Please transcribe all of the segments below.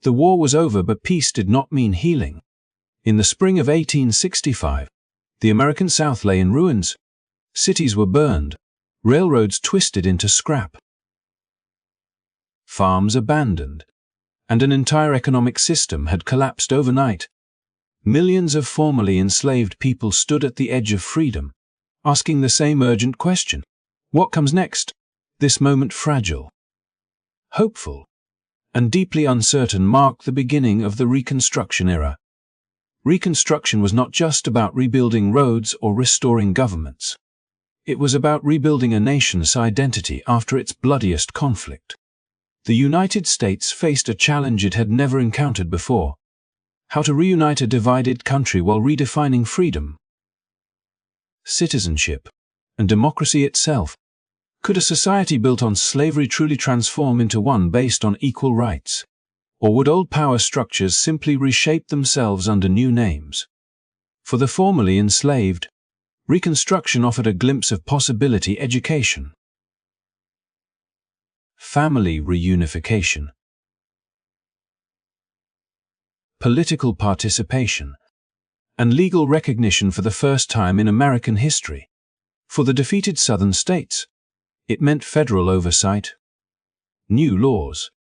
The war was over, but peace did not mean healing. In the spring of 1865, the American South lay in ruins. Cities were burned, railroads twisted into scrap, farms abandoned, and an entire economic system had collapsed overnight. Millions of formerly enslaved people stood at the edge of freedom, asking the same urgent question: what comes next? This moment, fragile, hopeful, and deeply uncertain, marked the beginning of the Reconstruction era. Reconstruction was not just about rebuilding roads or restoring governments. It was about rebuilding a nation's identity after its bloodiest conflict. The United States faced a challenge it had never encountered before: how to reunite a divided country while redefining freedom, citizenship, and democracy itself. Could a society built on slavery truly transform into one based on equal rights? Or would old power structures simply reshape themselves under new names? For the formerly enslaved, Reconstruction offered a glimpse of possibility: education, family reunification, political participation, and legal recognition for the first time in American history. For the defeated Southern states, it meant federal oversight, new laws,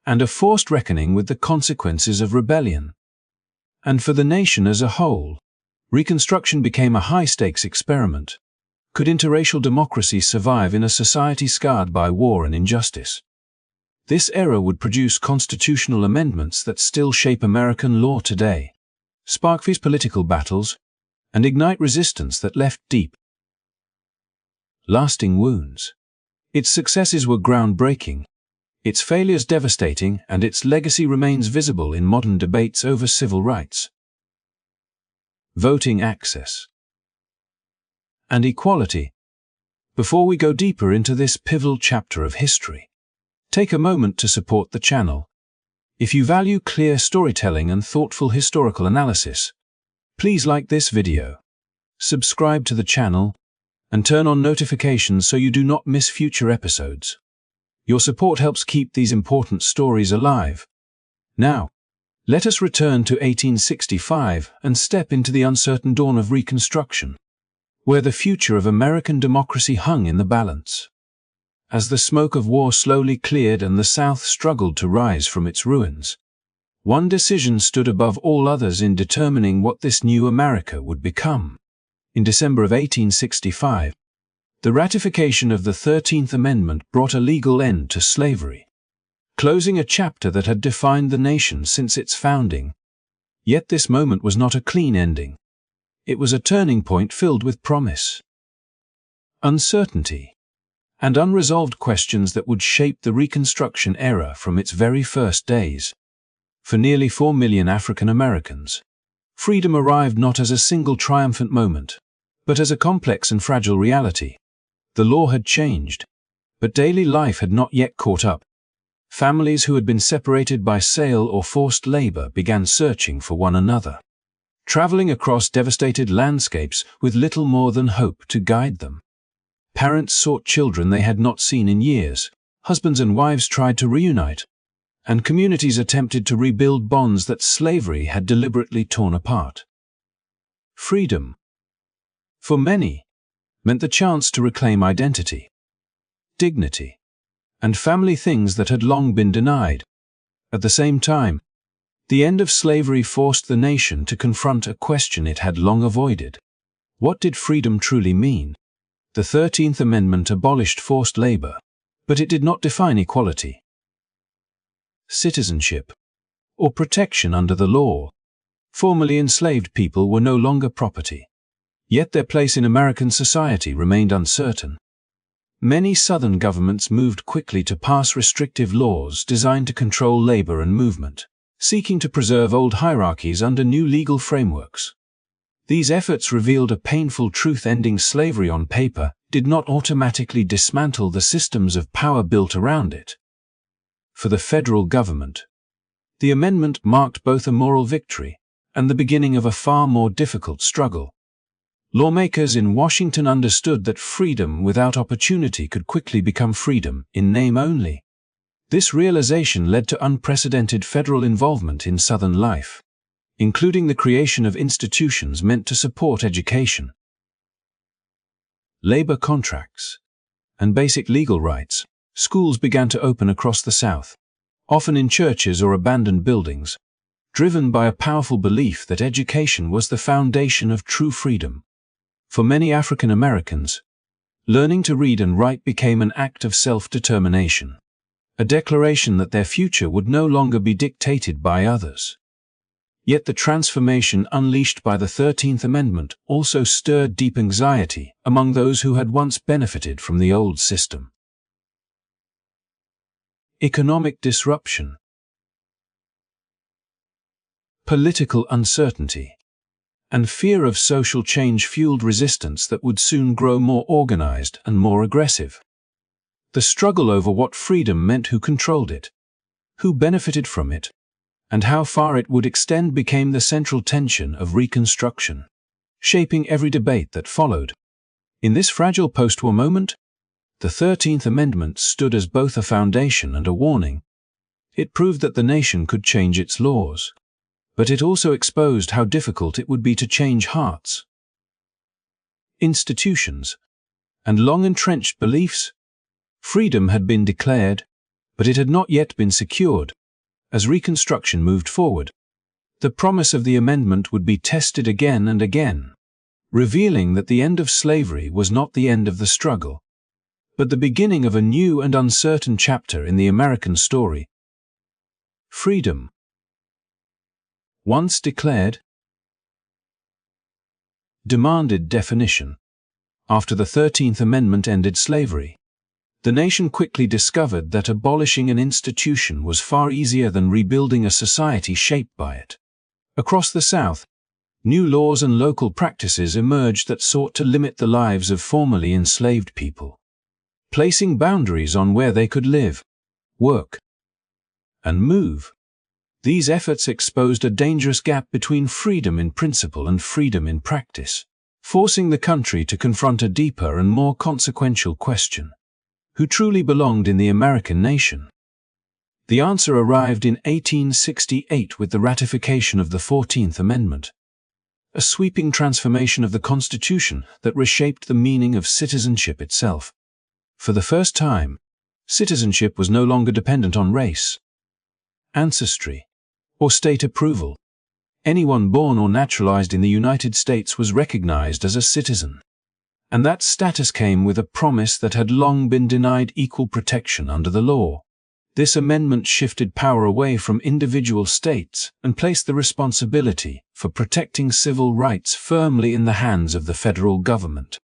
and a forced reckoning with the consequences of rebellion. And for the nation as a whole, Reconstruction became a high-stakes experiment. Could interracial democracy survive in a society scarred by war and injustice? This era would produce constitutional amendments that still shape American law today, spark fierce political battles, and ignite resistance that left deep, lasting wounds. Its successes were groundbreaking, its failures devastating, and its legacy remains visible in modern debates over civil rights, voting access, and equality. Before we go deeper into this pivotal chapter of history, take a moment to support the channel. If you value clear storytelling and thoughtful historical analysis, please like this video, subscribe to the channel, and turn on notifications so you do not miss future episodes. Your support helps keep these important stories alive. Now, let us return to 1865 and step into the uncertain dawn of Reconstruction, where the future of American democracy hung in the balance. As the smoke of war slowly cleared and the South struggled to rise from its ruins, one decision stood above all others in determining what this new America would become. In December of 1865, the ratification of the 13th Amendment brought a legal end to slavery, closing a chapter that had defined the nation since its founding. Yet this moment was not a clean ending. It was a turning point filled with promise, uncertainty, and unresolved questions that would shape the Reconstruction era from its very first days. For nearly 4 million African Americans, freedom arrived not as a single triumphant moment, but as a complex and fragile reality. The law had changed, but daily life had not yet caught up. Families who had been separated by sale or forced labor began searching for one another, traveling across devastated landscapes with little more than hope to guide them. Parents sought children they had not seen in years, husbands and wives tried to reunite, and communities attempted to rebuild bonds that slavery had deliberately torn apart. Freedom, for many, meant the chance to reclaim identity, dignity, and family, things that had long been denied. At the same time, the end of slavery forced the nation to confront a question it had long avoided. What did freedom truly mean? The 13th Amendment abolished forced labor, but it did not define equality, citizenship, or protection under the law. Formerly enslaved people were no longer property, yet their place in American society remained uncertain. Many Southern governments moved quickly to pass restrictive laws designed to control labor and movement, seeking to preserve old hierarchies under new legal frameworks. These efforts revealed a painful truth: ending slavery on paper did not automatically dismantle the systems of power built around it. For the federal government, the amendment marked both a moral victory and the beginning of a far more difficult struggle. Lawmakers in Washington understood that freedom without opportunity could quickly become freedom in name only. This realization led to unprecedented federal involvement in Southern life, including the creation of institutions meant to support education, labor contracts, and basic legal rights. Schools began to open across the South, often in churches or abandoned buildings, driven by a powerful belief that education was the foundation of true freedom. For many African Americans, learning to read and write became an act of self-determination, a declaration that their future would no longer be dictated by others. Yet the transformation unleashed by the 13th Amendment also stirred deep anxiety among those who had once benefited from the old system. Economic disruption. Political uncertainty and fear of social change fueled resistance that would soon grow more organized and more aggressive. The struggle over what freedom meant, who controlled it, who benefited from it, and how far it would extend became the central tension of Reconstruction, shaping every debate that followed. In this fragile post-war moment, the 13th Amendment stood as both a foundation and a warning. It proved that the nation could change its laws, but it also exposed how difficult it would be to change hearts, institutions, and long-entrenched beliefs. Freedom had been declared, but it had not yet been secured. As Reconstruction moved forward, the promise of the amendment would be tested again and again, revealing that the end of slavery was not the end of the struggle, but the beginning of a new and uncertain chapter in the American story. Freedom, once declared, demanded definition. After the 13th Amendment ended slavery, the nation quickly discovered that abolishing an institution was far easier than rebuilding a society shaped by it. Across the South, new laws and local practices emerged that sought to limit the lives of formerly enslaved people, placing boundaries on where they could live, work, and move. These efforts exposed a dangerous gap between freedom in principle and freedom in practice, forcing the country to confront a deeper and more consequential question: who truly belonged in the American nation? The answer arrived in 1868 with the ratification of the 14th Amendment, a sweeping transformation of the Constitution that reshaped the meaning of citizenship itself. For the first time, citizenship was no longer dependent on race, ancestry, or state approval. Anyone born or naturalized in the United States was recognized as a citizen. And that status came with a promise that had long been denied: equal protection under the law. This amendment shifted power away from individual states and placed the responsibility for protecting civil rights firmly in the hands of the federal government,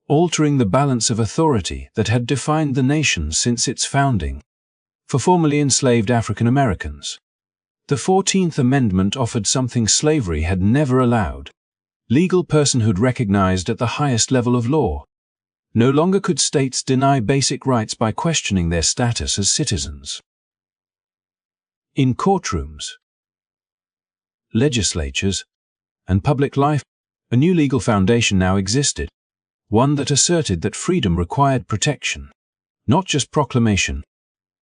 altering the balance of authority that had defined the nation since its founding. For formerly enslaved African Americans, the 14th Amendment offered something slavery had never allowed: legal personhood recognized at the highest level of law. No longer could states deny basic rights by questioning their status as citizens. In courtrooms, legislatures, and public life, a new legal foundation now existed, one that asserted that freedom required protection, not just proclamation.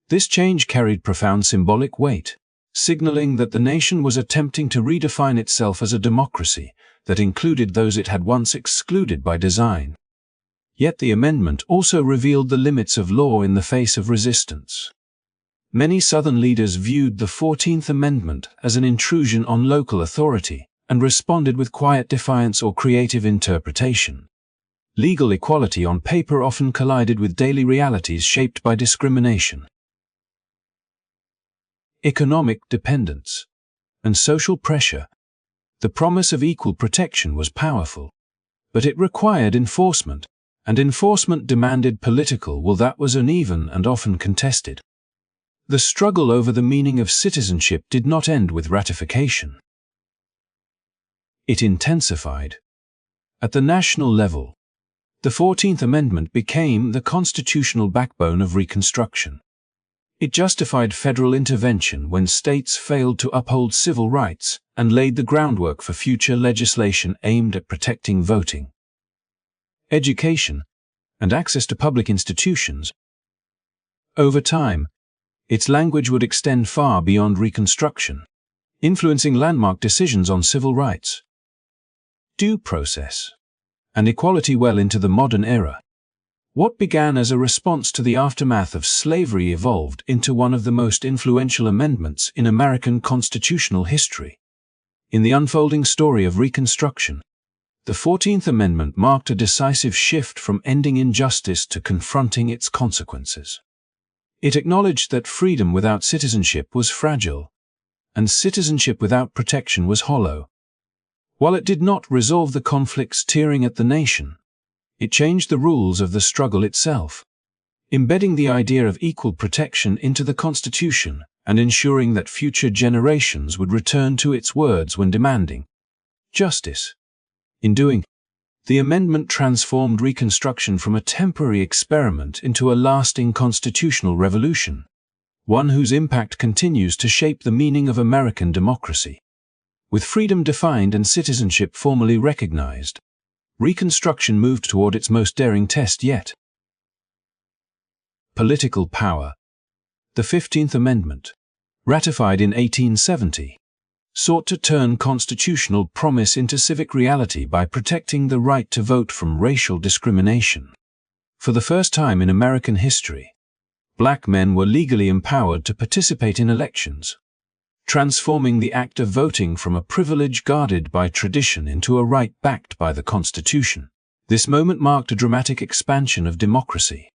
This change carried profound symbolic weight, signaling that the nation was attempting to redefine itself as a democracy that included those it had once excluded by design. Yet the amendment also revealed the limits of law in the face of resistance. Many Southern leaders viewed the 14th Amendment as an intrusion on local authority and responded with quiet defiance or creative interpretation. Legal equality on paper often collided with daily realities shaped by discrimination, economic dependence, and social pressure. The promise of equal protection was powerful, but it required enforcement, and enforcement demanded political will that was uneven and often contested. The struggle over the meaning of citizenship did not end with ratification. It intensified. At the national level, the 14th Amendment became the constitutional backbone of Reconstruction. It justified federal intervention when states failed to uphold civil rights and laid the groundwork for future legislation aimed at protecting voting, education, and access to public institutions. Over time, Its language would extend far beyond Reconstruction, influencing landmark decisions on civil rights, due process, and equality well into the modern era. What began as a response to the aftermath of slavery evolved into one of the most influential amendments in American constitutional history. In the unfolding story of Reconstruction, the 14th Amendment marked a decisive shift from ending injustice to confronting its consequences. It acknowledged that freedom without citizenship was fragile, and citizenship without protection was hollow. While it did not resolve the conflicts tearing at the nation, it changed the rules of the struggle itself, embedding the idea of equal protection into the Constitution and ensuring that future generations would return to its words when demanding justice. In doing, the amendment transformed Reconstruction from a temporary experiment into a lasting constitutional revolution, one whose impact continues to shape the meaning of American democracy. With freedom defined and citizenship formally recognized, Reconstruction moved toward its most daring test yet. Political power. The 15th Amendment, ratified in 1870, sought to turn constitutional promise into civic reality by protecting the right to vote from racial discrimination. For the first time in American history, black men were legally empowered to participate in elections, transforming the act of voting from a privilege guarded by tradition into a right backed by the Constitution. This moment marked a dramatic expansion of democracy,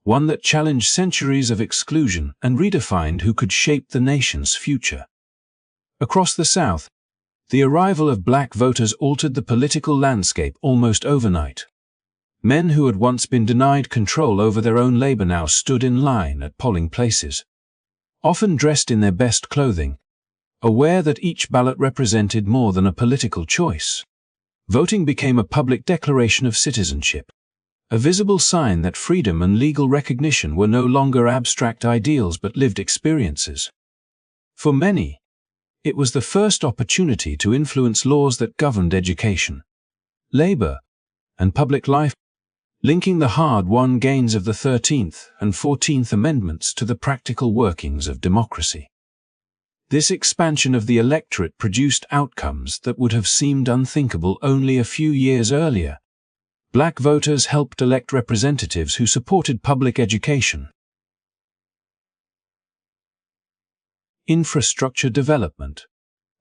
one that challenged centuries of exclusion and redefined who could shape the nation's future. Across the South, the arrival of black voters altered the political landscape almost overnight. Men who had once been denied control over their own labor now stood in line at polling places, often dressed in their best clothing, aware that each ballot represented more than a political choice. Voting became a public declaration of citizenship, a visible sign that freedom and legal recognition were no longer abstract ideals but lived experiences. For many, it was the first opportunity to influence laws that governed education, labor, and public life, linking the hard-won gains of the 13th and 14th Amendments to the practical workings of democracy. This expansion of the electorate produced outcomes that would have seemed unthinkable only a few years earlier. Black voters helped elect representatives who supported public education, infrastructure development,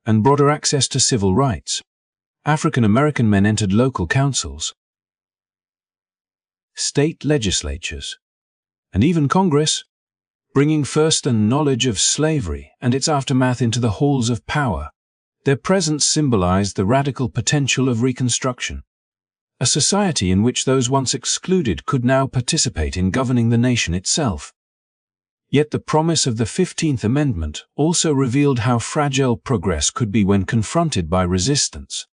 and broader access to civil rights. African American men entered local councils, state legislatures, and even Congress, bringing first-hand knowledge of slavery and its aftermath into the halls of power. Their presence symbolized the radical potential of Reconstruction, a society in which those once excluded could now participate in governing the nation itself. Yet the promise of the 15th Amendment also revealed how fragile progress could be when confronted by resistance.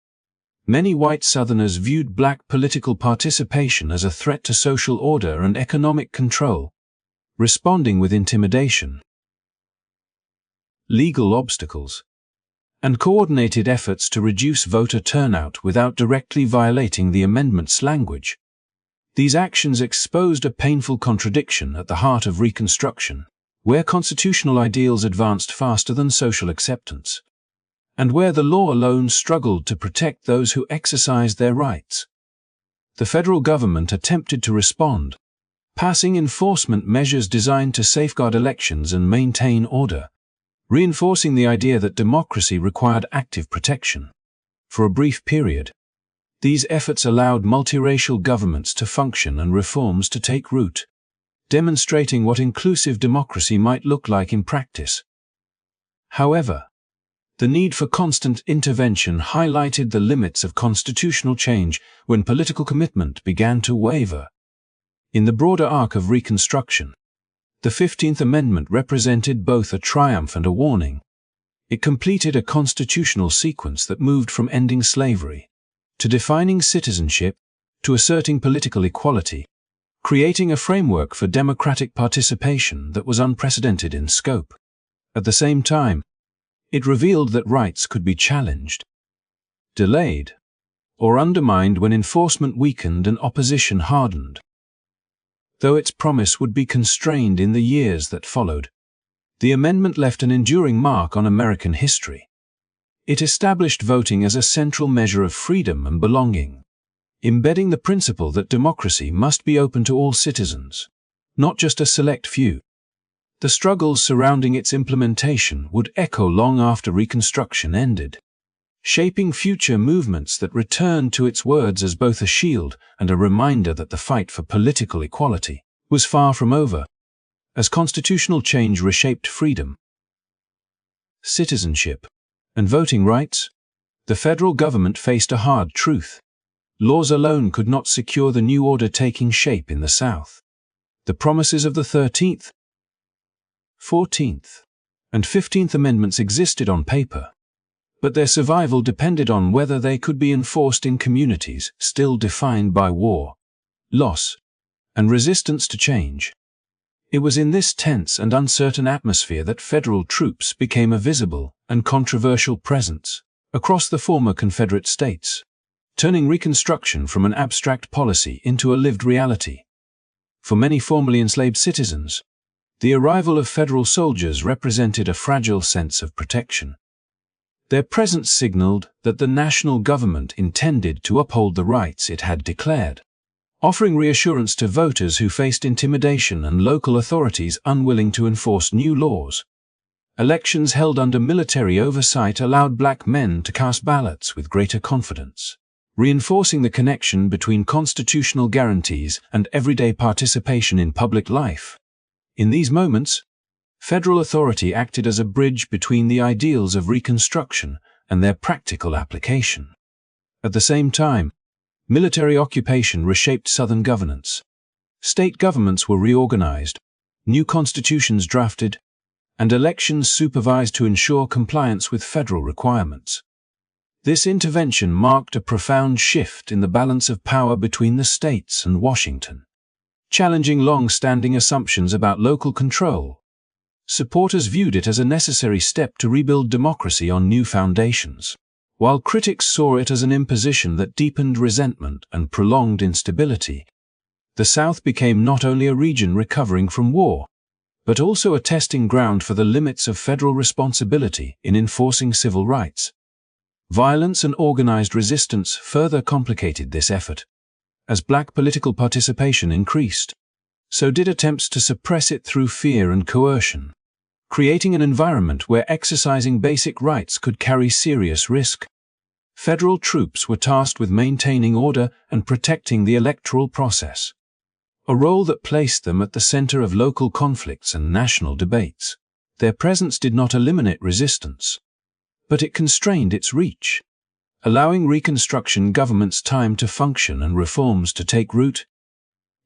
Many white Southerners viewed black political participation as a threat to social order and economic control, responding with intimidation, legal obstacles, and coordinated efforts to reduce voter turnout without directly violating the amendment's language. These actions exposed a painful contradiction at the heart of Reconstruction, where constitutional ideals advanced faster than social acceptance, and where the law alone struggled to protect those who exercised their rights. The federal government attempted to respond, passing enforcement measures designed to safeguard elections and maintain order, reinforcing the idea that democracy required active protection. For a brief period, these efforts allowed multiracial governments to function and reforms to take root, demonstrating what inclusive democracy might look like in practice. However, the need for constant intervention highlighted the limits of constitutional change when political commitment began to waver. In the broader arc of Reconstruction, the 15th Amendment represented both a triumph and a warning. It completed a constitutional sequence that moved from ending slavery to defining citizenship to asserting political equality, creating a framework for democratic participation that was unprecedented in scope. At the same time, it revealed that rights could be challenged, delayed, or undermined when enforcement weakened and opposition hardened. Though its promise would be constrained in the years that followed, The amendment left an enduring mark on American history. It established voting as a central measure of freedom and belonging, embedding the principle that democracy must be open to all citizens, not just a select few. The struggles surrounding its implementation would echo long after Reconstruction ended, shaping future movements that returned to its words as both a shield and a reminder that the fight for political equality was far from over, as constitutional change reshaped freedom, citizenship, and voting rights. The federal government faced a hard truth. Laws alone could not secure the new order taking shape in the South. The promises of the 13th, 14th, and 15th Amendments existed on paper, but their survival depended on whether they could be enforced in communities still defined by war, loss, and resistance to change. It was in this tense and uncertain atmosphere that federal troops became a visible and controversial presence across the former Confederate states, turning Reconstruction from an abstract policy into a lived reality. For many formerly enslaved citizens, the arrival of federal soldiers represented a fragile sense of protection. Their presence signaled that the national government intended to uphold the rights it had declared, offering reassurance to voters who faced intimidation and local authorities unwilling to enforce new laws. Elections held under military oversight allowed black men to cast ballots with greater confidence, reinforcing the connection between constitutional guarantees and everyday participation in public life. In these moments, federal authority acted as a bridge between the ideals of Reconstruction and their practical application. At the same time, military occupation reshaped Southern governance. State governments were reorganized, new constitutions drafted, and elections supervised to ensure compliance with federal requirements. This intervention marked a profound shift in the balance of power between the states and Washington, challenging long-standing assumptions about local control. Supporters viewed it as a necessary step to rebuild democracy on new foundations, while critics saw it as an imposition that deepened resentment and prolonged instability. The South became not only a region recovering from war, but also a testing ground for the limits of federal responsibility in enforcing civil rights. Violence and organized resistance further complicated this effort. As black political participation increased, so did attempts to suppress it through fear and coercion, creating an environment where exercising basic rights could carry serious risk. Federal troops were tasked with maintaining order and protecting the electoral process, a role that placed them at the center of local conflicts and national debates. Their presence did not eliminate resistance, but it constrained its reach, allowing Reconstruction governments time to function and reforms to take root.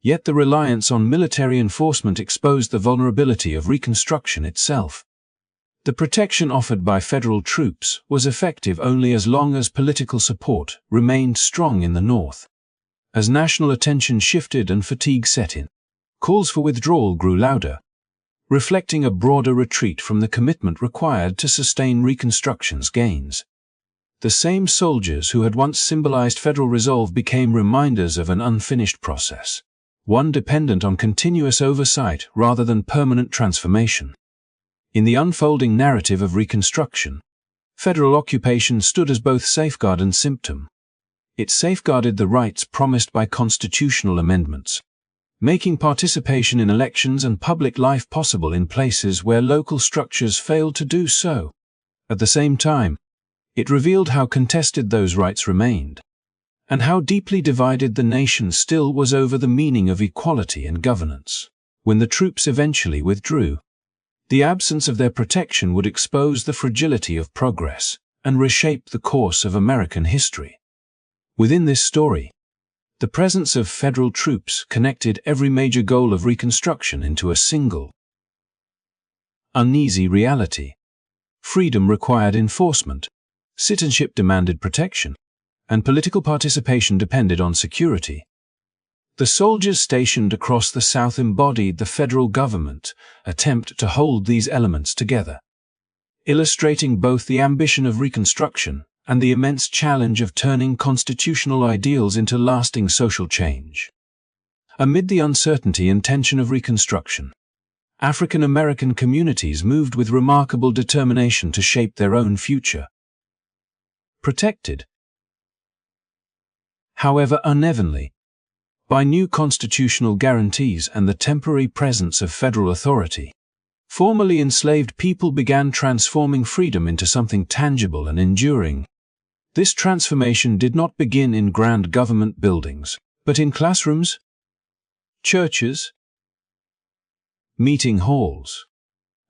Yet the reliance on military enforcement exposed the vulnerability of Reconstruction itself. The protection offered by federal troops was effective only as long as political support remained strong in the North. As national attention shifted and fatigue set in, calls for withdrawal grew louder, reflecting a broader retreat from the commitment required to sustain Reconstruction's gains. The same soldiers who had once symbolized federal resolve became reminders of an unfinished process, one dependent on continuous oversight rather than permanent transformation. In the unfolding narrative of Reconstruction, federal occupation stood as both safeguard and symptom. It safeguarded the rights promised by constitutional amendments, making participation in elections and public life possible in places where local structures failed to do so. At the same time, it revealed how contested those rights remained, and how deeply divided the nation still was over the meaning of equality and governance. When the troops eventually withdrew, the absence of their protection would expose the fragility of progress and reshape the course of American history. Within this story, the presence of federal troops connected every major goal of Reconstruction into a single, uneasy reality. Freedom required enforcement, citizenship demanded protection, and political participation depended on security. The soldiers stationed across the South embodied the federal government's attempt to hold these elements together, illustrating both the ambition of Reconstruction and the immense challenge of turning constitutional ideals into lasting social change. Amid the uncertainty and tension of Reconstruction, African American communities moved with remarkable determination to shape their own future. Protected, however unevenly, by new constitutional guarantees and the temporary presence of federal authority, formerly enslaved people began transforming freedom into something tangible and enduring. This transformation did not begin in grand government buildings, but in classrooms, churches, meeting halls,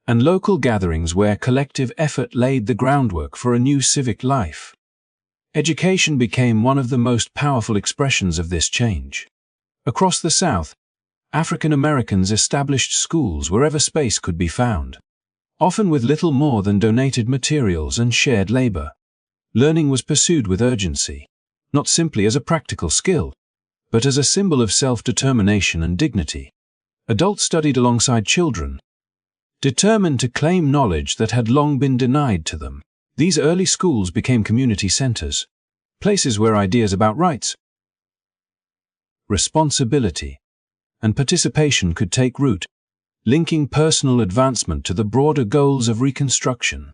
and local gatherings where collective effort laid the groundwork for a new civic life. Education became one of the most powerful expressions of this change. Across the South, African Americans established schools wherever space could be found, often with little more than donated materials and shared labor. Learning was pursued with urgency, not simply as a practical skill, but as a symbol of self-determination and dignity. Adults studied alongside children, determined to claim knowledge that had long been denied to them. These early schools became community centers, places where ideas about rights, responsibility, and participation could take root, linking personal advancement to the broader goals of Reconstruction.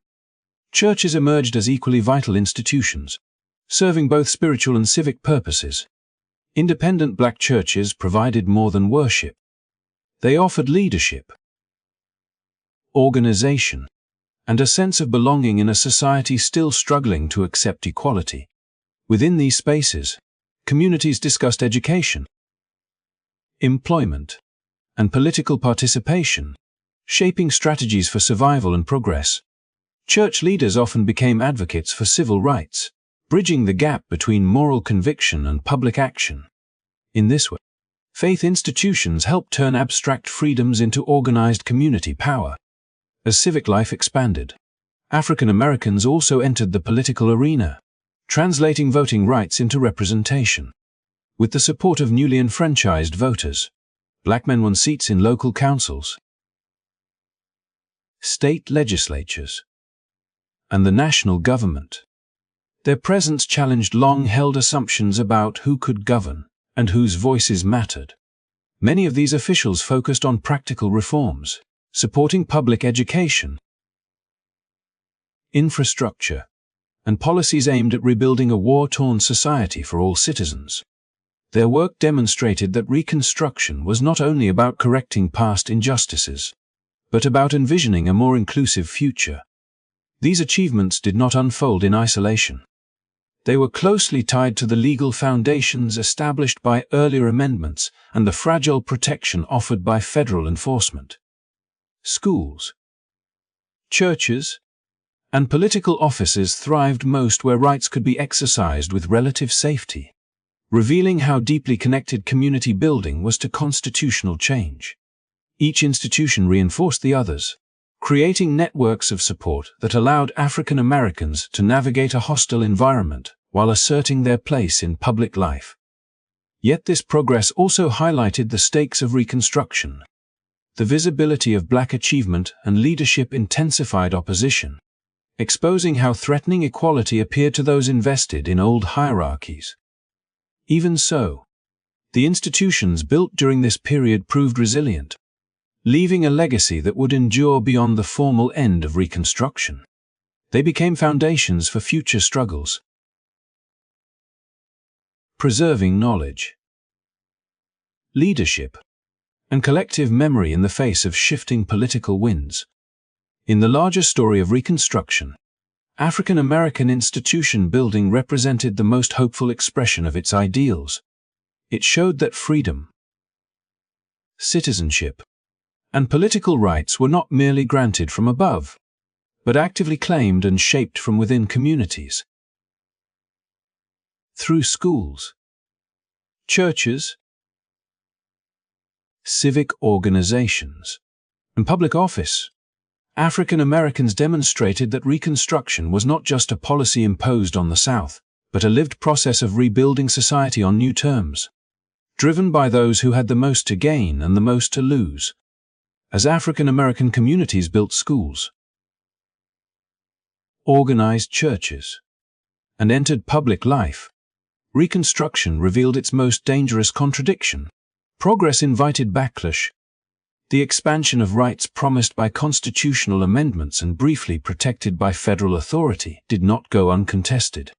Churches emerged as equally vital institutions, serving both spiritual and civic purposes. Independent black churches provided more than worship. They offered leadership, organization, and a sense of belonging in a society still struggling to accept equality. Within these spaces, communities discussed education, employment, and political participation, shaping strategies for survival and progress. Church leaders often became advocates for civil rights, bridging the gap between moral conviction and public action. In this way, faith institutions helped turn abstract freedoms into organized community power. As civic life expanded, African Americans also entered the political arena, translating voting rights into representation. With the support of newly enfranchised voters, black men won seats in local councils, state legislatures, and the national government. Their presence challenged long-held assumptions about who could govern and whose voices mattered. Many of these officials focused on practical reforms, supporting public education, infrastructure, and policies aimed at rebuilding a war-torn society for all citizens. Their work demonstrated that Reconstruction was not only about correcting past injustices, but about envisioning a more inclusive future. These achievements did not unfold in isolation. They were closely tied to the legal foundations established by earlier amendments and the fragile protection offered by federal enforcement. Schools, churches, and political offices thrived most where rights could be exercised with relative safety, revealing how deeply connected community building was to constitutional change. Each institution reinforced the others, creating networks of support that allowed African Americans to navigate a hostile environment while asserting their place in public life. Yet this progress also highlighted the stakes of Reconstruction. The visibility of black achievement and leadership intensified opposition, exposing how threatening equality appeared to those invested in old hierarchies. Even so, the institutions built during this period proved resilient, leaving a legacy that would endure beyond the formal end of Reconstruction. They became foundations for future struggles. Preserving knowledge, leadership, and collective memory in the face of shifting political winds. In the larger story of Reconstruction, African American institution building represented the most hopeful expression of its ideals. It showed that freedom, citizenship, and political rights were not merely granted from above, but actively claimed and shaped from within communities. Through schools, churches, civic organizations, and public office, African Americans demonstrated that Reconstruction was not just a policy imposed on the South, but a lived process of rebuilding society on new terms, driven by those who had the most to gain and the most to lose. As African American communities built schools, organized churches, and entered public life, Reconstruction revealed its most dangerous contradiction. Progress invited backlash, The expansion of rights promised by constitutional amendments and briefly protected by federal authority did not go uncontested.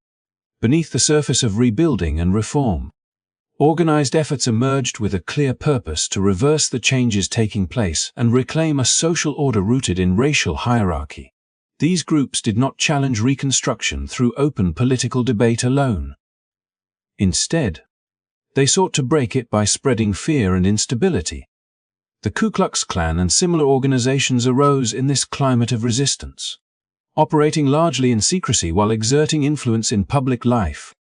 Beneath the surface of rebuilding and reform, organized efforts emerged with a clear purpose to reverse the changes taking place and reclaim a social order rooted in racial hierarchy. These groups did not challenge Reconstruction through open political debate alone. Instead, they sought to break it by spreading fear and instability. The Ku Klux Klan and similar organizations arose in this climate of resistance, operating largely in secrecy while exerting influence in public life.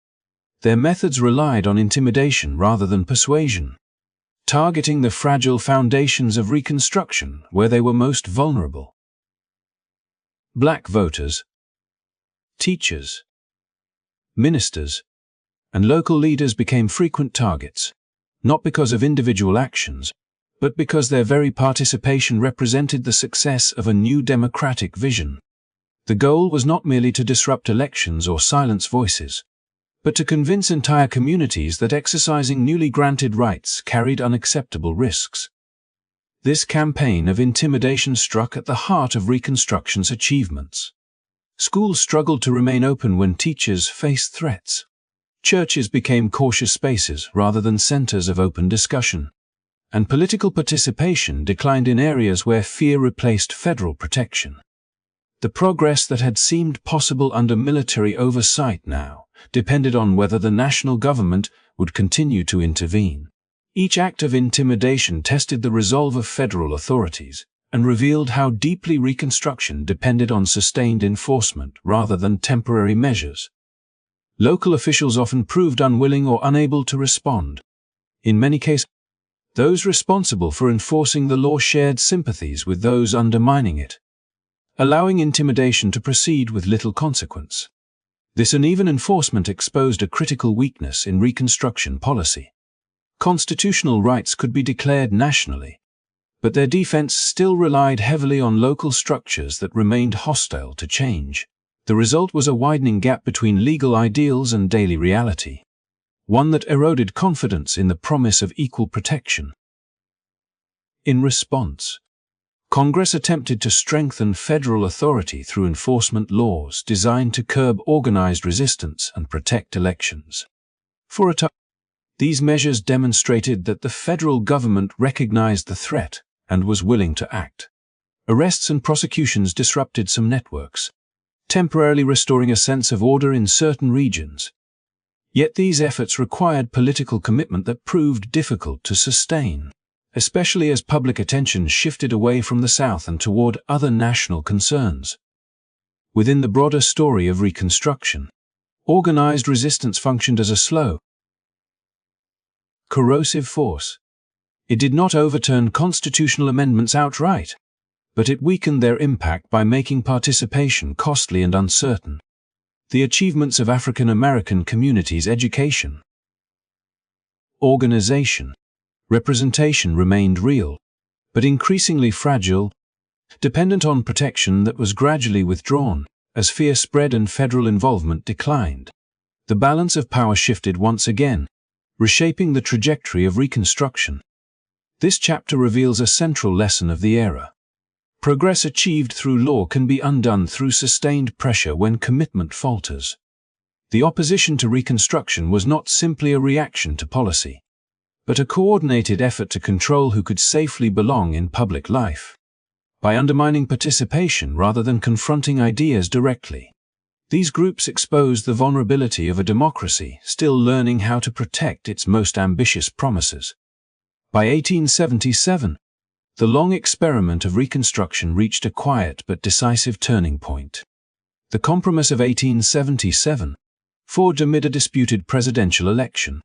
Their methods relied on intimidation rather than persuasion, targeting the fragile foundations of Reconstruction where they were most vulnerable. Black voters, teachers, ministers, and local leaders became frequent targets, not because of individual actions, but because their very participation represented the success of a new democratic vision. The goal was not merely to disrupt elections or silence voices, but to convince entire communities that exercising newly granted rights carried unacceptable risks. This campaign of intimidation struck at the heart of Reconstruction's achievements. Schools struggled to remain open when teachers faced threats. Churches became cautious spaces rather than centers of open discussion. And political participation declined in areas where fear replaced federal protection. The progress that had seemed possible under military oversight now depended on whether the national government would continue to intervene. Each act of intimidation tested the resolve of federal authorities and revealed how deeply Reconstruction depended on sustained enforcement rather than temporary measures. Local officials often proved unwilling or unable to respond. In many cases, those responsible for enforcing the law shared sympathies with those undermining it, allowing intimidation to proceed with little consequence. This uneven enforcement exposed a critical weakness in Reconstruction policy. Constitutional rights could be declared nationally, but their defense still relied heavily on local structures that remained hostile to change. The result was a widening gap between legal ideals and daily reality, one that eroded confidence in the promise of equal protection. In response, Congress attempted to strengthen federal authority through enforcement laws designed to curb organized resistance and protect elections. For a time, these measures demonstrated that the federal government recognized the threat and was willing to act. Arrests and prosecutions disrupted some networks, temporarily restoring a sense of order in certain regions. Yet these efforts required political commitment that proved difficult to sustain, especially as public attention shifted away from the South and toward other national concerns. Within the broader story of Reconstruction, organized resistance functioned as a slow, corrosive force. It did not overturn constitutional amendments outright, but it weakened their impact by making participation costly and uncertain. The achievements of African American communities' education, organization, representation remained real, but increasingly fragile, dependent on protection that was gradually withdrawn as fear spread and federal involvement declined. The balance of power shifted once again, reshaping the trajectory of Reconstruction. This chapter reveals a central lesson of the era. Progress achieved through law can be undone through sustained pressure when commitment falters. The opposition to Reconstruction was not simply a reaction to policy, but a coordinated effort to control who could safely belong in public life. By undermining participation rather than confronting ideas directly, these groups exposed the vulnerability of a democracy still learning how to protect its most ambitious promises. By 1877, the long experiment of Reconstruction reached a quiet but decisive turning point. The Compromise of 1877, forged amid a disputed presidential election,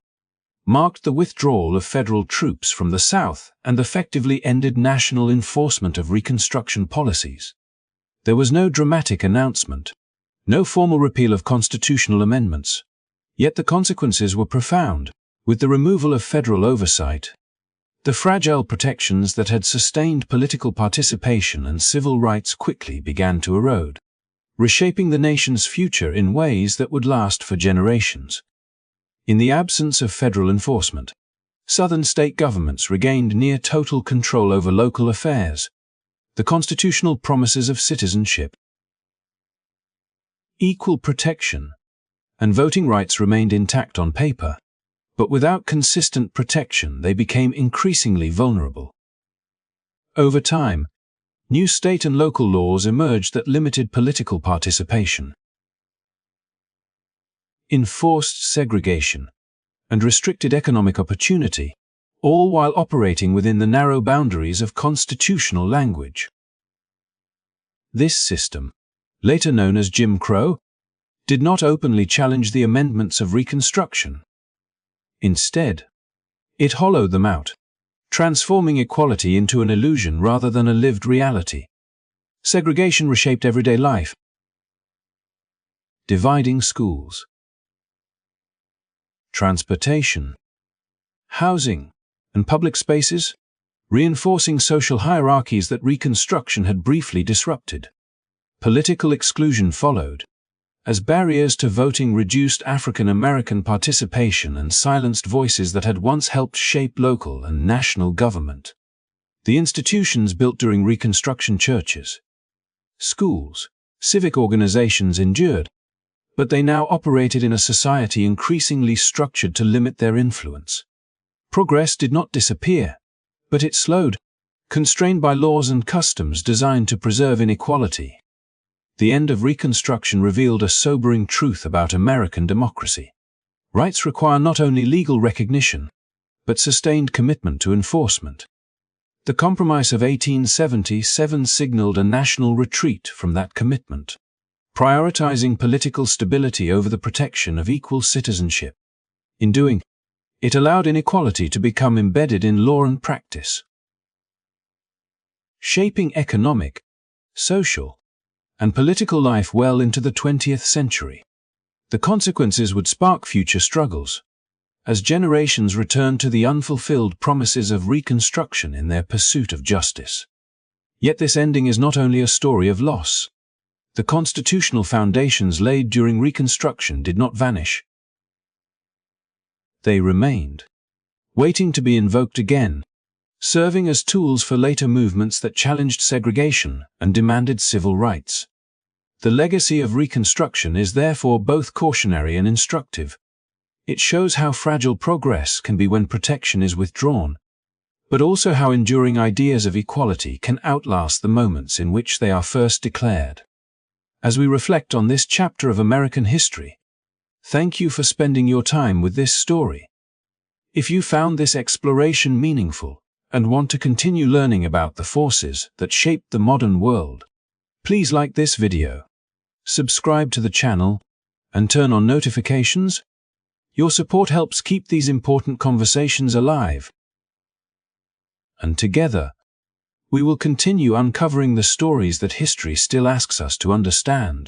marked the withdrawal of federal troops from the South and effectively ended national enforcement of Reconstruction policies. There was no dramatic announcement, no formal repeal of constitutional amendments, yet the consequences were profound. With the removal of federal oversight, the fragile protections that had sustained political participation and civil rights quickly began to erode, reshaping the nation's future in ways that would last for generations. In the absence of federal enforcement, Southern state governments regained near total control over local affairs. The constitutional promises of citizenship, equal protection, and voting rights remained intact on paper, but without consistent protection they became increasingly vulnerable. Over time, new state and local laws emerged that limited political participation, enforced segregation, and restricted economic opportunity, all while operating within the narrow boundaries of constitutional language. This system, later known as Jim Crow, did not openly challenge the amendments of Reconstruction. Instead, it hollowed them out, transforming equality into an illusion rather than a lived reality. Segregation reshaped everyday life, dividing schools, transportation, housing, and public spaces, reinforcing social hierarchies that Reconstruction had briefly disrupted. Political exclusion followed, as barriers to voting reduced African American participation and silenced voices that had once helped shape local and national government. The institutions built during Reconstruction, churches, schools, civic organizations endured, but they now operated in a society increasingly structured to limit their influence. Progress did not disappear, but it slowed, constrained by laws and customs designed to preserve inequality. The end of Reconstruction revealed a sobering truth about American democracy. Rights require not only legal recognition, but sustained commitment to enforcement. The Compromise of 1877 signaled a national retreat from that commitment, prioritizing political stability over the protection of equal citizenship. In doing, it allowed inequality to become embedded in law and practice, shaping economic, social, and political life well into the 20th century. The consequences would spark future struggles, as generations returned to the unfulfilled promises of Reconstruction in their pursuit of justice. Yet this ending is not only a story of loss. The constitutional foundations laid during Reconstruction did not vanish. They remained, waiting to be invoked again, serving as tools for later movements that challenged segregation and demanded civil rights. The legacy of Reconstruction is therefore both cautionary and instructive. It shows how fragile progress can be when protection is withdrawn, but also how enduring ideas of equality can outlast the moments in which they are first declared. As we reflect on this chapter of American history, thank you for spending your time with this story. If you found this exploration meaningful and want to continue learning about the forces that shaped the modern world, please like this video, subscribe to the channel, and turn on notifications. Your support helps keep these important conversations alive. And together, we will continue uncovering the stories that history still asks us to understand.